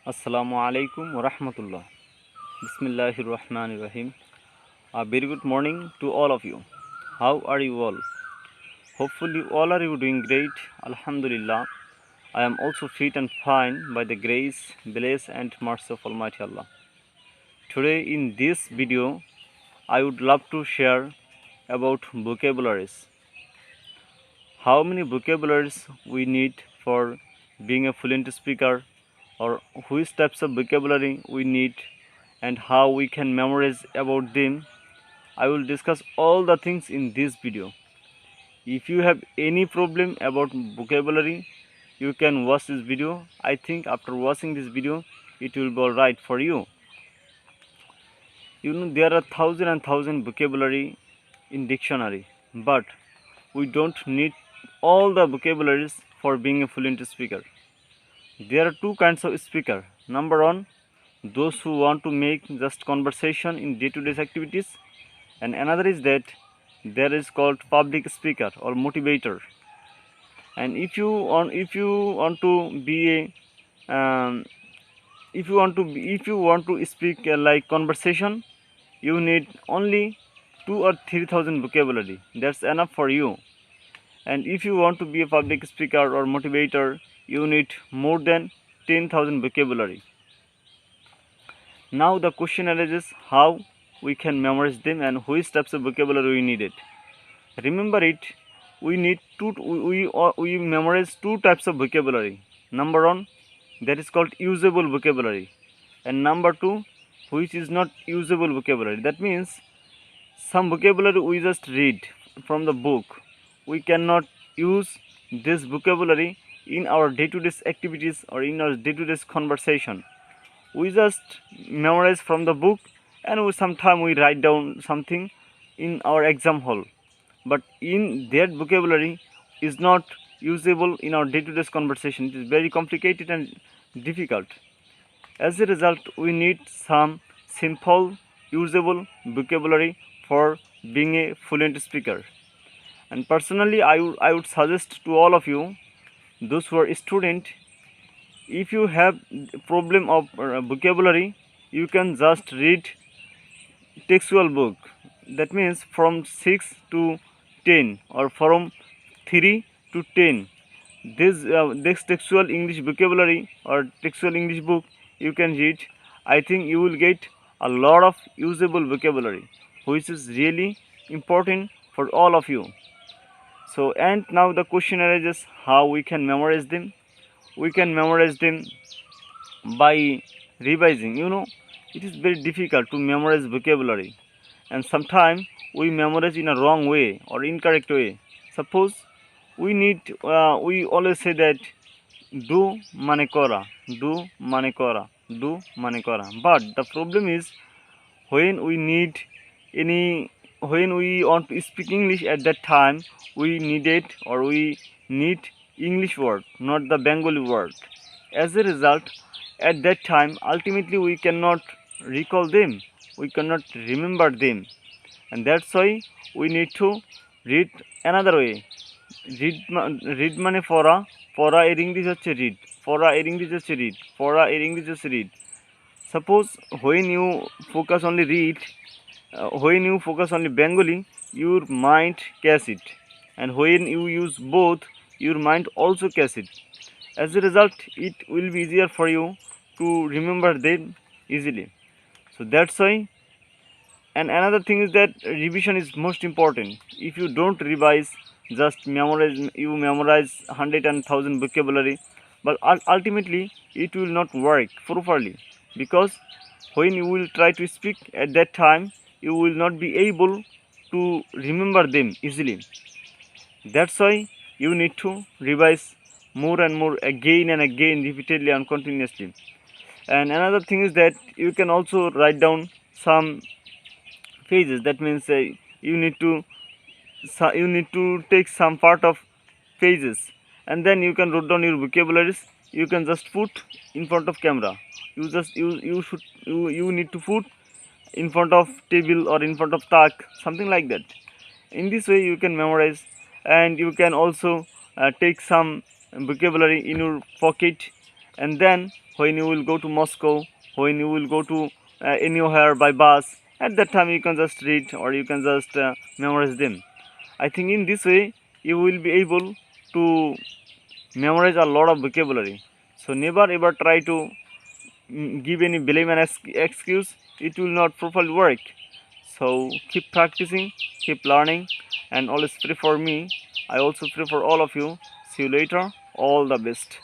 Assalamu alaikum wa rahmatullah. Bismillahir Rahmanir Rahim. A very good morning to all of you. How are you all? Hopefully all are you doing great. Alhamdulillah. I am also fit and fine by the grace, bless and mercy of Almighty Allah. Today in this video I would love to share about vocabularies. How many vocabularies we need for being a fluent speaker, or which types of vocabulary we need and how we can memorize about them. I will discuss all the things in this video. If you have any problem about vocabulary, you can watch this video. I think after watching this video it will be alright for you. You know, there are thousand and thousand vocabulary in dictionary, but we don't need all the vocabularies for being a fluent speaker. There are two kinds of speaker. Number one, those who want to make just conversation in day-to-day activities, and another is that there is called public speaker or motivator. And if you want to be a if you want to speak like conversation, you need only 2 or 3,000 vocabulary. That's enough for you. And if you want to be a public speaker or motivator, you need more than 10,000 vocabulary. Now the question arises how we can memorize them and which types of vocabulary we needed. Remember it, we need we memorize two types of vocabulary. Number one, that is called usable vocabulary, and number two, which is not usable vocabulary. That means some vocabulary we just read from the book. We cannot use this vocabulary in our day-to-day activities or in our day-to-day conversation. We just memorize from the book, and sometimes we write down something in our exam hall, but in that vocabulary is not usable in our day-to-day conversation. It is very complicated and difficult. As a result, we need some simple usable vocabulary for being a fluent speaker. And personally I would suggest to all of you, those who are student, if you have problem of vocabulary, you can just read textual book. That means from 6 to 10 or from 3 to 10. This textual English vocabulary or textual English book you can read. I think you will get a lot of usable vocabulary, which is really important for all of you. So, and now the question arises how we can memorize them. We can memorize them by revising. You know, it is very difficult to memorize vocabulary, and sometimes we memorize in a wrong way or incorrect way. Suppose we always say that do mane kora, do mane kora, do mane kora. But the problem is when we need any when we want to speak English at that time, we need English word, not the Bengali word. As a result, at that time ultimately we cannot recall them, we cannot remember them, and that's why we need to read another way. Read মানে পড়া, পড়া এর English হচ্ছে read, পড়া এর English হচ্ছে read, পড়া এর ইংলিশ হচ্ছে read. Suppose when you focus only read, when you focus only Bengali, your mind catch it, and when you use both, your mind also catch it. As a result, it will be easier for you to remember them easily. So that's why. And another thing is that revision is most important. If you don't revise, just memorize, you memorize 100 and 1,000 vocabulary, but ultimately it will not work properly, because when you will try to speak at that time, you will not be able to remember them easily. That's why you need to revise more and more, again and again, repeatedly and continuously. And another thing is that you can also write down some phases. That means you need to take some part of phases, and then you can write down your vocabularies. You can just put in front of camera. You need to put in front of table or in front of tak, something like that. In this way you can memorize, and you can also take some vocabulary in your pocket, and then when you will go to Moscow, when you will go to anywhere by bus. At that time, you can just read or you can just memorize them. I think in this way, you will be able to memorize a lot of vocabulary. So never ever try to give any blame and excuse. It will not properly work. So keep practicing, keep learning, and always pray for me. I also pray for all of you. See you later. All the best.